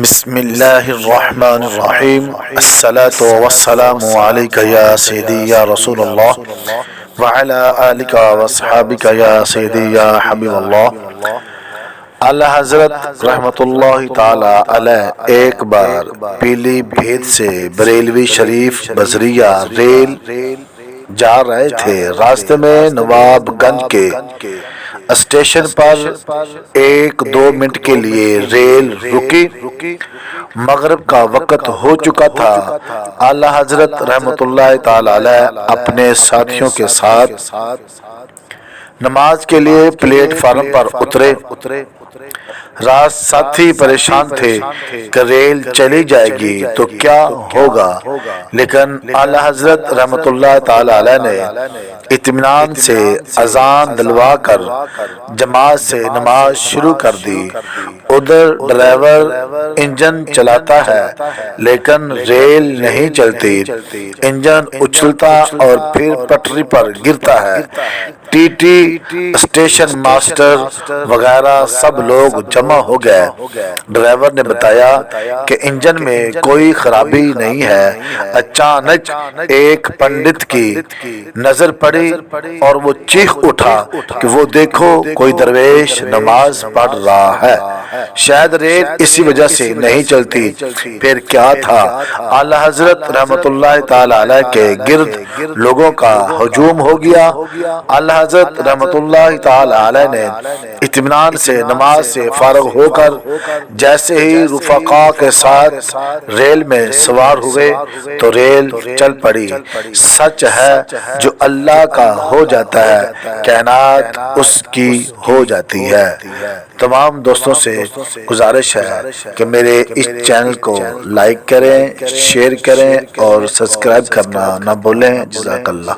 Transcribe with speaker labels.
Speaker 1: بسم اللہ الرحمن الرحیم الصلاة والسلام علیکہ یا سیدی یا رسول اللہ وعلی آلکہ واصحابکہ یا سیدی یا حبیب اللہ۔ اعلیٰ حضرت رحمت اللہ تعالی علیہ ایک بار پیلی بھیت سے بریلوی شریف بزریہ ریل جا رہے تھے۔ راستے میں نواب گنج کے اسٹیشن پر 1-2 منٹ کے لیے ریل رکی۔ مغرب کا وقت ہو چکا تھا۔ اعلیٰ حضرت رحمت اللہ تعالی علیہ اپنے ساتھیوں کے ساتھ نماز کے لیے پلیٹ فارم پر اترے۔ ساتھی پریشان تھے کہ ریل چلی جائے گی تو کیا ہوگا، لیکن اعلیٰ حضرت رحمت اللہ تعالی علیہ نے اطمینان سے اذان دلوا کر جماعت سے نماز شروع کر دی۔ ادھر ڈرائیور انجن چلاتا ہے لیکن ریل نہیں چلتی، انجن اچھلتا اور پھر پٹری پر گرتا ہے۔ ٹی ٹی، اسٹیشن ماسٹر وغیرہ سب لوگ جمع ہو گئے۔ ڈرائیور نے بتایا کہ انجن میں کوئی خرابی نہیں ہے۔ اچانک ایک پنڈت کی نظر پڑی اور وہ چیخ اٹھا کہ وہ دیکھو کوئی درویش نماز پڑھ رہا ہے۔ شاید ریل اسی وجہ سے نہیں چلتی، پھر کیا تھا؟ اعلیٰ حضرت رحمت اللہ تعالی علیہ کے گرد لوگوں کا ہجوم ہو گیا۔ اعلیٰ حضرت رحمت اللہ تعالی علیہ نے اطمینان سے نماز سے فارغ ہو کر جیسے ہی رفقا کے ساتھ ریل میں سوار ہوئے تو ریل چل پڑی۔ سچ ہے جو اللہ کا ہو جاتا ہے کائنات اس کی ہو جاتی ہے۔ تمام دوستوں سے گزارش ہے کہ میرے اس چینل کو لائک کریں، شیئر کریں اور سبسکرائب کرنا نہ بھولیں۔ جزاک اللہ۔